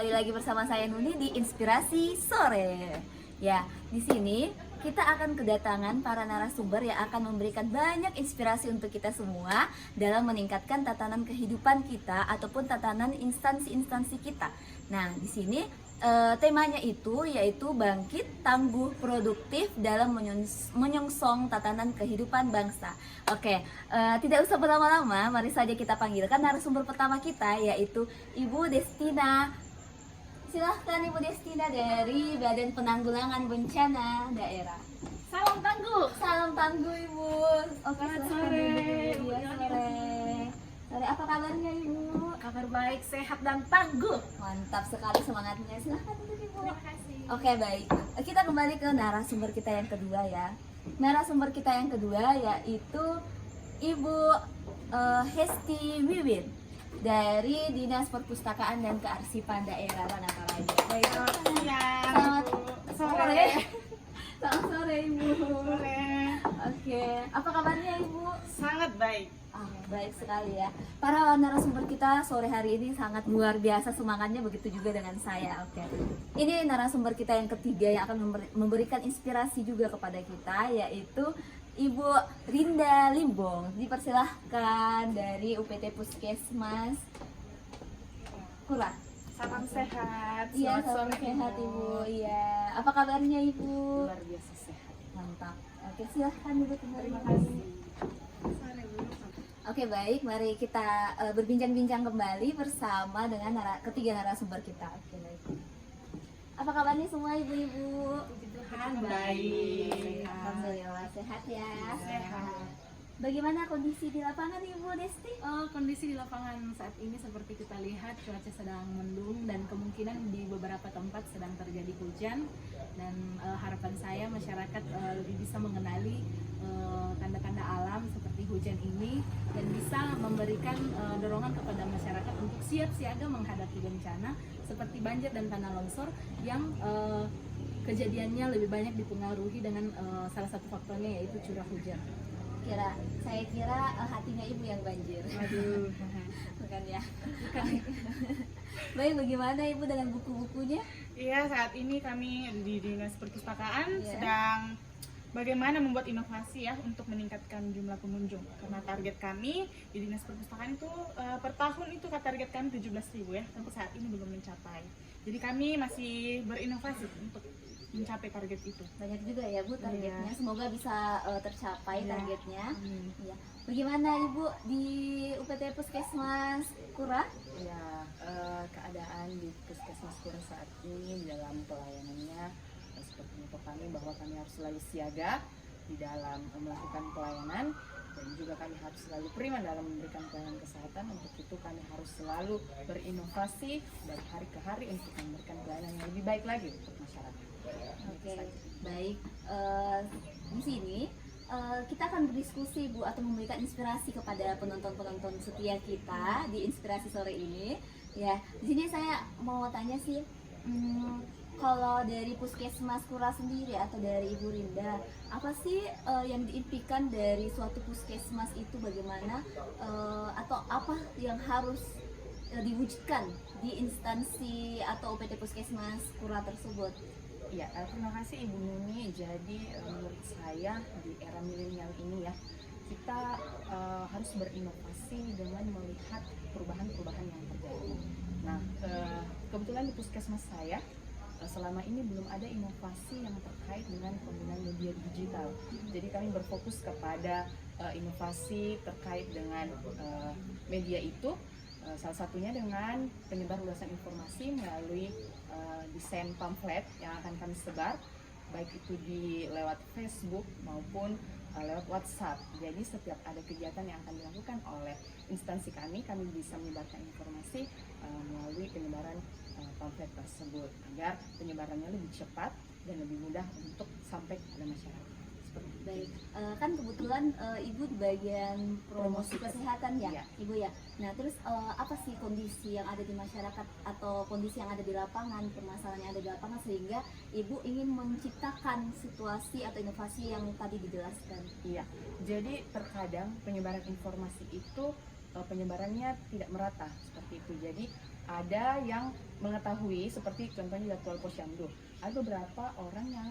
kembali lagi bersama saya Nuni di Inspirasi Sore. Ya, di sini kita akan kedatangan para narasumber yang akan memberikan banyak inspirasi untuk kita semua dalam meningkatkan tatanan kehidupan kita ataupun tatanan instansi-instansi kita. Nah, di sini temanya itu yaitu bangkit, tangguh, produktif dalam menyongsong tatanan kehidupan bangsa. Oke, tidak usah berlama-lama, mari saja kita panggilkan narasumber pertama kita yaitu Ibu Destina. Silahkan Ibu Destina dari Badan Penanggulangan Bencana Daerah. Salam tangguh. Salam tangguh Ibu. Oke, Selamat silahkan sore. duduk. Iya, sore. Sore, apa kabarnya Ibu? Kabar baik, sehat dan tangguh. Mantap sekali semangatnya. Silahkan duduk Ibu. Terima kasih. Oke, baik. Kita kembali ke narasumber kita yang kedua ya. Narasumber kita yang kedua yaitu Ibu Hesti Wiwin dari Dinas Perpustakaan dan Kearsipan Daerah Manaparaja. Baik. Selamat sore. Selamat sore Ibu. Sore. Oke, apa kabarnya Ibu? Sangat baik. Baik sekali ya. Para narasumber kita sore hari ini sangat luar biasa semangatnya, begitu juga dengan saya. Oke. Ini narasumber kita yang ketiga yang akan memberikan inspirasi juga kepada kita yaitu Ibu Rinda Limbong. Dipersilahkan dari UPT Puskesmas Kurah. Salam sehat. Iya, Selamat salam sore, sehat Ibu. Ibu. Iya. Apa kabarnya Ibu? Luar biasa sehat. Mantap. Oke, silahkan duduk kembali. Terima kasih. Sore, Bu. Oke, baik, mari kita berbincang-bincang kembali bersama dengan ketiga narasumber kita. Oke, baik. Apa kabarnya semua ibu-ibu? Puji Tuhan baik. Alhamdulillah sehat ya. Sehat. Bagaimana kondisi di lapangan Ibu Desti? Kondisi di lapangan saat ini seperti kita lihat cuaca sedang mendung dan kemungkinan di beberapa tempat sedang terjadi hujan, dan harapan saya masyarakat lebih bisa mengenali tanda-tanda alam seperti hujan ini dan bisa memberikan dorongan kepada masyarakat untuk siap siaga menghadapi bencana seperti banjir dan tanah longsor yang kejadiannya lebih banyak dipengaruhi dengan salah satu faktornya yaitu curah hujan. Saya kira hatinya ibu yang banjir. Aduh. Bukan ya? Baik, bagaimana ibu dengan buku-bukunya? Iya, saat ini kami di Dinas Perpustakaan Iya. sedang bagaimana membuat inovasi ya untuk meningkatkan jumlah pengunjung. Karena target kami di Dinas Perpustakaan itu per tahun itu target kami 17.000 ya, sampai saat ini belum mencapai. Jadi kami masih berinovasi untuk mencapai target itu. Banyak juga ya Bu targetnya. Iya. Semoga bisa tercapai Iya. targetnya. Amin. Iya. Bagaimana Ibu di UPT Puskesmas Kurah? Ya, keadaan di Puskesmas Kurah saat ini dalam pelayanannya seperti info kami bahwa kami harus selalu siaga di dalam melakukan pelayanan, dan juga kami harus selalu prima dalam memberikan pelayanan kesehatan. Untuk itu kami harus selalu berinovasi dari hari ke hari untuk memberikan pelayanan yang lebih baik lagi untuk masyarakat. Oke, baik. Di sini kita akan berdiskusi Bu atau memberikan inspirasi kepada penonton-penonton setia kita di Inspirasi Sore ini. Ya, di sini saya mau tanya sih, kalau dari Puskesmas Kurah sendiri atau dari Ibu Rinda, apa sih yang diimpikan dari suatu puskesmas itu, bagaimana atau apa yang harus diwujudkan di instansi atau UPT Puskesmas Kurah tersebut? Ya, terima kasih Ibu Nuni. Jadi menurut saya di era milenial ini ya, kita harus berinovasi dengan melihat perubahan-perubahan yang terjadi. Nah, kebetulan di puskesmas saya selama ini belum ada inovasi yang terkait dengan penggunaan media digital. Jadi kami berfokus kepada inovasi terkait dengan media itu. Salah satunya dengan penyebar luasan informasi melalui desain pamflet yang akan kami sebar, baik itu lewat Facebook maupun lewat WhatsApp. Jadi setiap ada kegiatan yang akan dilakukan oleh instansi kami bisa menyebarkan informasi melalui penyebaran pamflet tersebut agar penyebarannya lebih cepat dan lebih mudah untuk sampai kepada masyarakat. Baik, kan kebetulan Ibu di bagian promosi kesehatan ya, Iya. Ibu ya. Nah, terus apa sih kondisi yang ada di masyarakat atau kondisi yang ada di lapangan, permasalahan yang ada di lapangan sehingga Ibu ingin menciptakan situasi atau inovasi yang tadi dijelaskan? Iya, jadi terkadang penyebaran informasi itu penyebarannya tidak merata seperti itu. Jadi ada yang mengetahui seperti contohnya jadwal posyandu. Ada beberapa orang yang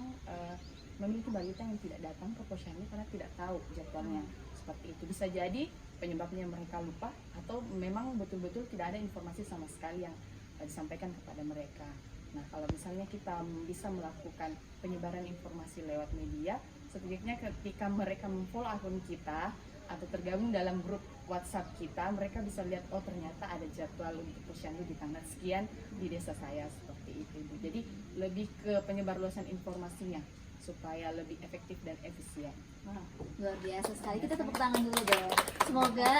memiliki balita yang tidak datang ke posyandu karena tidak tahu jadwalnya. Seperti itu bisa jadi penyebabnya mereka lupa atau memang betul-betul tidak ada informasi sama sekali yang disampaikan kepada mereka. Nah, kalau misalnya kita bisa melakukan penyebaran informasi lewat media, setidaknya ketika mereka memfollow akun kita atau tergabung dalam grup WhatsApp kita, mereka bisa lihat, oh ternyata ada jadwal untuk posyandu di tanggal sekian di desa saya, seperti itu, Ibu. Jadi lebih ke penyebarluasan informasinya supaya lebih efektif dan efisien. Wah, luar biasa sekali. Kita tepuk tangan dulu dong. Semoga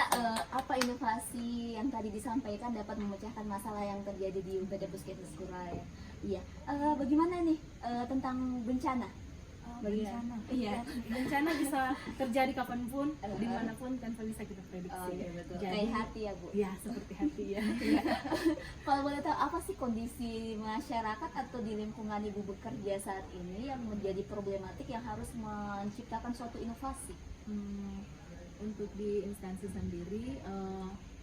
apa inovasi yang tadi disampaikan dapat memecahkan masalah yang terjadi di UPD Puskesmas Kuraya. Iya. Bagaimana nih tentang bencana? Bencana. Iya. Bencana bisa terjadi kapanpun, dimanapun tanpa bisa kita prediksi. Oh, iya betul. Jadi, Kayak hati ya, Bu. ya seperti hati ya. Kalau boleh tahu apa sih kondisi masyarakat atau di lingkungan Ibu bekerja saat ini yang menjadi problematik yang harus menciptakan suatu inovasi? Untuk di instansi sendiri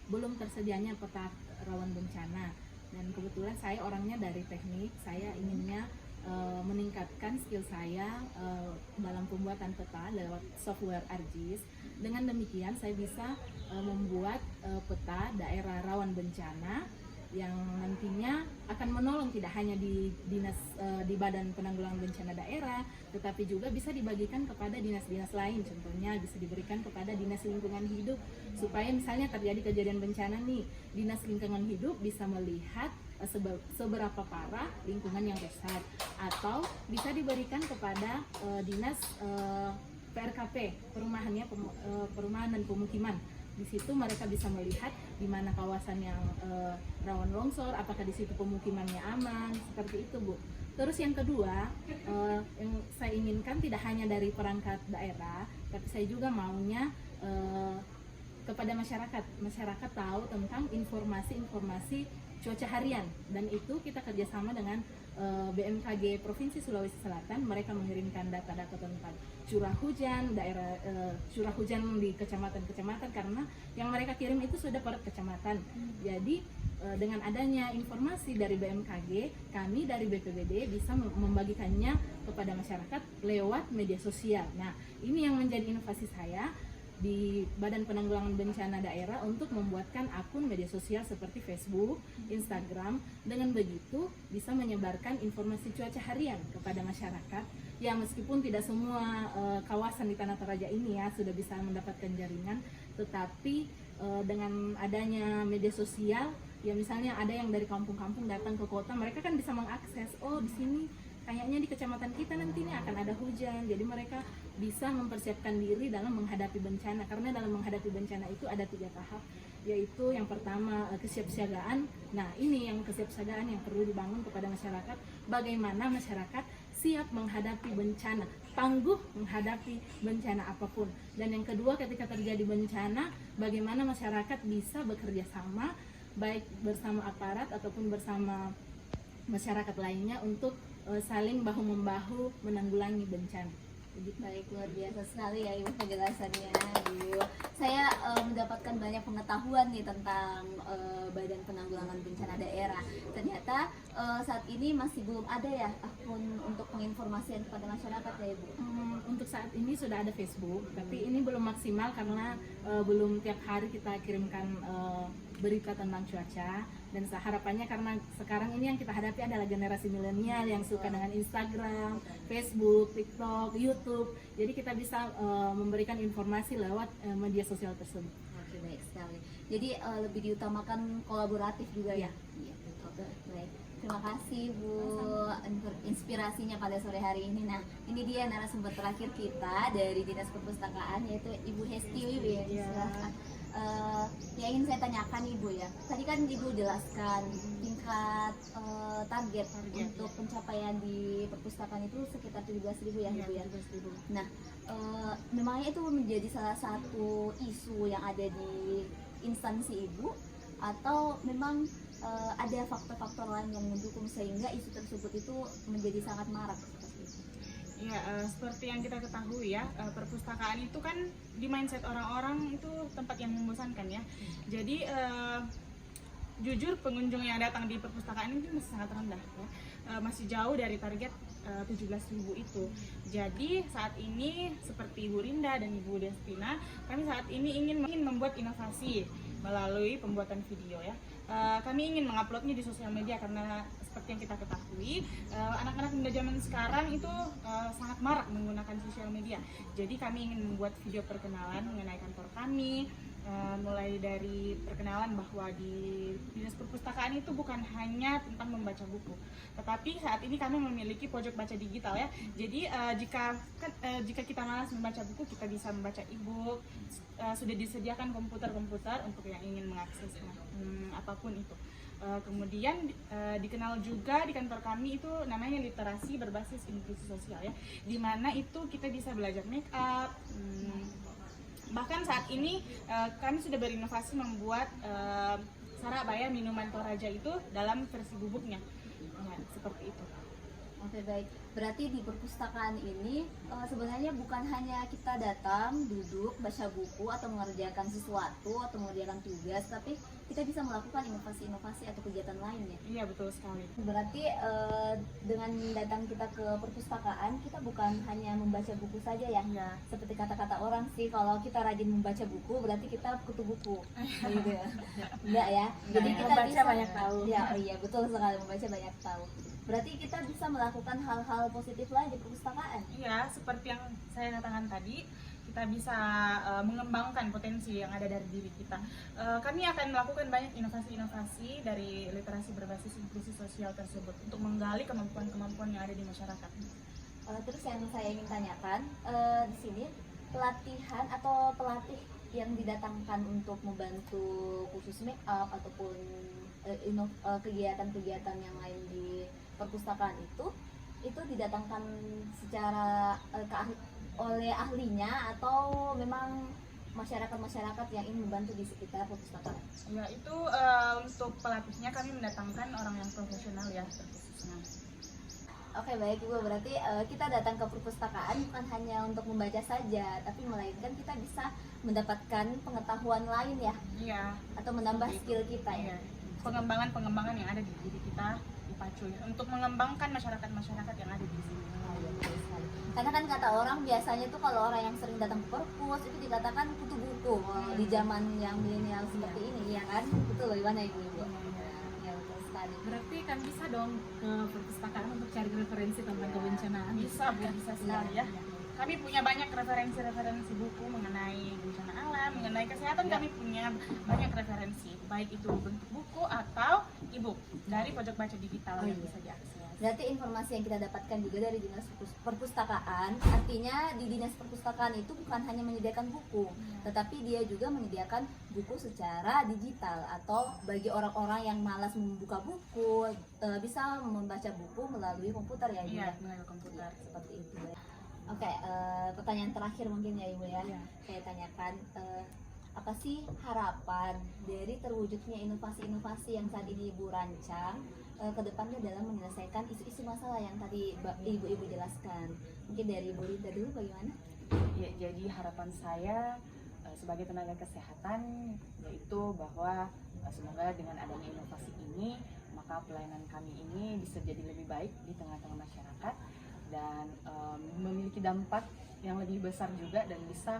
belum tersedianya peta rawan bencana, dan kebetulan saya orangnya dari teknik, saya inginnya meningkatkan skill saya dalam pembuatan peta lewat software ArcGIS. Dengan demikian saya bisa membuat peta daerah rawan bencana yang nantinya akan menolong tidak hanya di dinas di Badan Penanggulangan Bencana Daerah, tetapi juga bisa dibagikan kepada dinas-dinas lain. Contohnya bisa diberikan kepada Dinas Lingkungan Hidup, supaya misalnya terjadi kejadian bencana nih, Dinas Lingkungan Hidup bisa melihat seberapa parah lingkungan yang rusak, atau bisa diberikan kepada dinas PRKP, perumahan dan pemukiman. Di situ mereka bisa melihat di mana kawasan yang rawan longsor, apakah di situ pemukimannya aman, seperti itu, Bu. Terus yang kedua, yang saya inginkan tidak hanya dari perangkat daerah, tapi saya juga maunya kepada masyarakat tahu tentang informasi cuaca harian, dan itu kita kerjasama dengan BMKG Provinsi Sulawesi Selatan. Mereka mengirimkan data-data tentang curah hujan daerah curah hujan di kecamatan-kecamatan, karena yang mereka kirim itu sudah per kecamatan. Jadi dengan adanya informasi dari BMKG, kami dari BPBD bisa membagikannya kepada masyarakat lewat media sosial. Nah, ini yang menjadi inovasi saya di Badan Penanggulangan Bencana Daerah untuk membuatkan akun media sosial seperti Facebook, Instagram. Dengan begitu bisa menyebarkan informasi cuaca harian kepada masyarakat. Ya, meskipun tidak semua kawasan di Tanah Toraja ini ya sudah bisa mendapatkan jaringan, tetapi dengan adanya media sosial, ya misalnya ada yang dari kampung-kampung datang ke kota, mereka kan bisa mengakses, oh di sini kayaknya di kecamatan kita nantinya akan ada hujan. Jadi mereka bisa mempersiapkan diri dalam menghadapi bencana, karena dalam menghadapi bencana itu ada 3 tahap, yaitu yang pertama kesiapsiagaan. Nah, ini yang kesiapsiagaan yang perlu dibangun kepada masyarakat, bagaimana masyarakat siap menghadapi bencana, tangguh menghadapi bencana apapun. Dan yang kedua, ketika terjadi bencana, bagaimana masyarakat bisa bekerja sama, baik bersama aparat ataupun bersama masyarakat lainnya untuk saling bahu-membahu menanggulangi bencana. Baik, luar biasa sekali ya Ibu penjelasannya, Ibu. Saya mendapatkan banyak pengetahuan nih tentang Badan Penanggulangan Bencana Daerah. Ternyata saat ini masih belum ada ya akun untuk penginformasian kepada masyarakat ya Ibu. Untuk saat ini sudah ada Facebook, tapi ini belum maksimal karena belum tiap hari kita kirimkan berita tentang cuaca. Dan harapannya, karena sekarang ini yang kita hadapi adalah generasi milenial yang suka dengan Instagram, Facebook, TikTok, YouTube. Jadi kita bisa memberikan informasi lewat media sosial tersebut. Oke, baik sekali. Jadi lebih diutamakan kolaboratif juga ya. Iya, betul. Baik. Terima kasih Bu untuk inspirasinya pada sore hari ini. Nah, ini dia narasumber terakhir kita dari Dinas Perpustakaan, yaitu Ibu Hesti Wiwi ya. Silahkan. Yang ingin saya tanyakan Ibu ya, tadi kan Ibu jelaskan tingkat target untuk pencapaian di perpustakaan itu sekitar 17.000 ya Ibu ya. Nah, memangnya itu menjadi salah satu isu yang ada di instansi Ibu, atau memang ada faktor-faktor lain yang mendukung sehingga isu tersebut itu menjadi sangat marak seperti itu? Ya, seperti yang kita ketahui ya, perpustakaan itu kan di mindset orang-orang itu tempat yang membosankan ya. Jadi jujur pengunjung yang datang di perpustakaan ini masih sangat rendah ya. Masih jauh dari target 17.000 itu. Jadi saat ini seperti Ibu Rinda dan Ibu Destina, kami saat ini ingin membuat inovasi melalui pembuatan video ya. Kami ingin menguploadnya di sosial media karena seperti yang kita ketahui, anak-anak muda zaman sekarang itu sangat marak menggunakan sosial media. Jadi kami ingin membuat video perkenalan mengenai kantor kami, mulai dari perkenalan bahwa di dinas perpustakaan itu bukan hanya tentang membaca buku, tetapi saat ini kami memiliki pojok baca digital ya. Jadi jika kita malas membaca buku, kita bisa membaca e-book. Sudah disediakan komputer-komputer untuk yang ingin mengakses apapun itu. Kemudian dikenal juga di kantor kami itu namanya literasi berbasis inklusi sosial ya, dimana itu kita bisa belajar make up. Bahkan saat ini kami sudah berinovasi membuat Sarabaya minuman Toraja itu dalam versi bubuknya, seperti itu. Oke, baik. Berarti di perpustakaan ini sebenarnya bukan hanya kita datang, duduk, baca buku atau mengerjakan sesuatu atau mengerjakan tugas, tapi kita bisa melakukan inovasi-inovasi atau kegiatan lainnya. Iya, betul sekali. Berarti dengan datang kita ke perpustakaan, kita bukan hanya membaca buku saja ya. Iya. Seperti kata-kata orang sih, kalau kita rajin membaca buku berarti kita kutu buku. Gitu ya. Enggak ya. Jadi kita membaca bisa banyak tahu. Ya, iya betul sekali, membaca banyak tahu. Berarti kita bisa melakukan hal-hal positif lain di perpustakaan. Iya, seperti yang saya katakan tadi, kita bisa mengembangkan potensi yang ada dari diri kita. Kami akan melakukan banyak inovasi-inovasi dari literasi berbasis inklusi sosial tersebut untuk menggali kemampuan-kemampuan yang ada di masyarakat. Terus yang saya ingin tanyakan, di sini pelatihan atau pelatih yang didatangkan untuk membantu khusus make up ataupun kegiatan-kegiatan yang lain di perpustakaan itu didatangkan secara oleh ahlinya atau memang masyarakat yang ingin membantu di sekitar perpustakaan? Ya, itu untuk pelatihnya kami mendatangkan orang yang profesional ya, terkhususnya. Oke, baik Ibu, berarti kita datang ke perpustakaan bukan hanya untuk membaca saja, tapi melainkan kita bisa mendapatkan pengetahuan lain ya, Iya. atau menambah skill kita ya. Iya. Pengembangan yang ada di diri kita dipacu ya, untuk mengembangkan masyarakat yang ada di sini. Karena kan kata orang biasanya tuh kalau orang yang sering datang ke perpus itu dikatakan kutu buku di zaman yang milenial seperti ini, ya kan? Betul bagaimana Ibu? Ya, betul sekali. Berarti kan bisa dong ke perpustakaan untuk cari referensi tentang kebencanaan. Bisa sekali ya. Kami punya banyak referensi buku mengenai bencana alam, mengenai kesehatan. Kami punya banyak referensi, baik itu bentuk buku atau e-book dari pojok baca digital yang bisa diakses. Berarti informasi yang kita dapatkan juga dari dinas perpustakaan, artinya di dinas perpustakaan itu bukan hanya menyediakan buku, tetapi dia juga menyediakan buku secara digital, atau bagi orang-orang yang malas membuka buku bisa membaca buku melalui komputer ya Ibu? Iya, melalui komputer. Seperti itu. Oke, pertanyaan terakhir mungkin ya Ibu ya. Iya. Saya tanyakan, apa sih harapan dari terwujudnya inovasi-inovasi yang saat ini Ibu rancang ke depannya dalam menyelesaikan isu-isu masalah yang tadi Ibu jelaskan? Mungkin dari Ibu Rinda dulu bagaimana? Ya, jadi harapan saya sebagai tenaga kesehatan yaitu bahwa semoga dengan adanya inovasi ini maka pelayanan kami ini bisa jadi lebih baik di tengah-tengah masyarakat dan memiliki dampak yang lebih besar juga dan bisa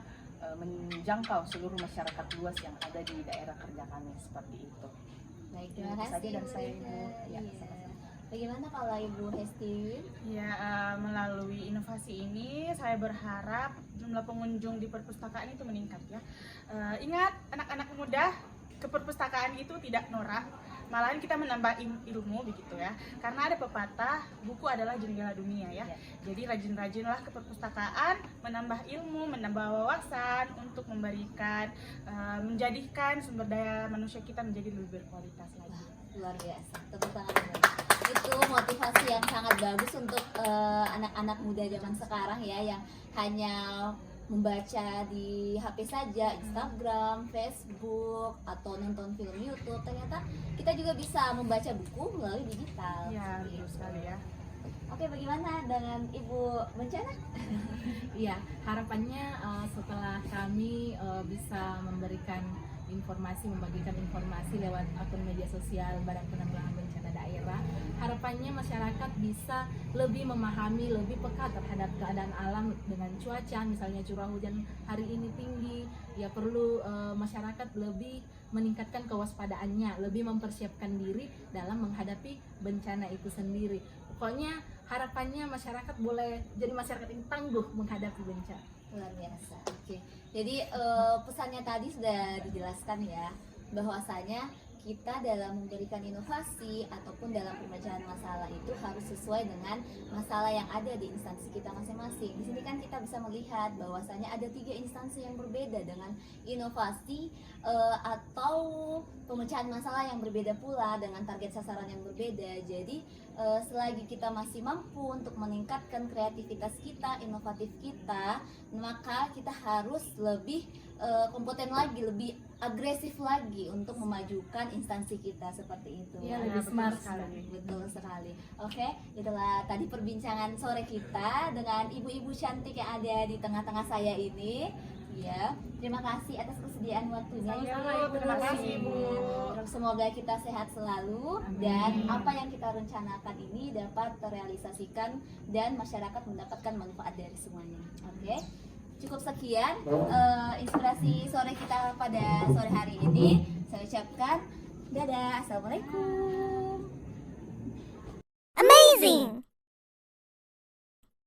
menjangkau seluruh masyarakat luas yang ada di daerah kerja kami, seperti itu. Baik, Ya, terima itu kasih saja dari Ibu saya, Rinda. Ibu. Ya, Iya. sama-sama. Bagaimana kalau Ibu Hesti? Ya, melalui inovasi ini saya berharap jumlah pengunjung di perpustakaan itu meningkat ya. Ingat, anak-anak muda ke perpustakaan itu tidak norak, malahan kita menambah ilmu begitu ya. Karena ada pepatah, buku adalah jendela dunia ya. Jadi rajin-rajinlah ke perpustakaan, menambah ilmu, menambah wawasan untuk memberikan, menjadikan sumber daya manusia kita menjadi lebih berkualitas lagi. Luar biasa, tepuk tangan dulu. Itu motivasi yang sangat bagus untuk anak-anak muda zaman sekarang ya, yang hanya membaca di HP saja, Instagram, Facebook, atau nonton film YouTube. Ternyata kita juga bisa membaca buku melalui digital. Ya, Seperti betul itu. sekali ya. Oke, bagaimana dengan Ibu Bencana? Iya, harapannya setelah kami bisa memberikan membagikan informasi lewat akun media sosial Badan Penanggulangan Bencana Daerah. Harapannya masyarakat bisa lebih memahami, lebih peka terhadap keadaan alam dengan cuaca, misalnya curah hujan hari ini tinggi, ya perlu masyarakat lebih meningkatkan kewaspadaannya, lebih mempersiapkan diri dalam menghadapi bencana itu sendiri. Pokoknya harapannya masyarakat boleh jadi masyarakat yang tangguh menghadapi bencana. Luar biasa. Oke. Jadi pesannya tadi sudah dijelaskan ya, bahwasanya kita dalam memberikan inovasi ataupun dalam pemecahan masalah itu harus sesuai dengan masalah yang ada di instansi kita masing-masing. Di sini kan kita bisa melihat bahwasanya ada 3 instansi yang berbeda dengan inovasi atau pemecahan masalah yang berbeda pula dengan target sasaran yang berbeda. Jadi selagi kita masih mampu untuk meningkatkan kreativitas kita, inovatif kita, maka kita harus lebih kompeten lagi, lebih agresif lagi untuk memajukan instansi kita seperti itu. Iya, betul lebih smart sekali. Betul sekali. Oke, itulah tadi perbincangan sore kita dengan ibu-ibu cantik yang ada di tengah-tengah saya ini. Ya, terima kasih atas kesediaan waktunya. Sama-sama, Ibu. Ibu. Terima kasih, Ibu. Semoga kita sehat selalu dan apa yang kita rencanakan ini dapat terrealisasikan dan masyarakat mendapatkan manfaat dari semuanya. Oke. Cukup sekian inspirasi sore kita pada sore hari ini. Saya ucapkan dadah, assalamualaikum. Amazing!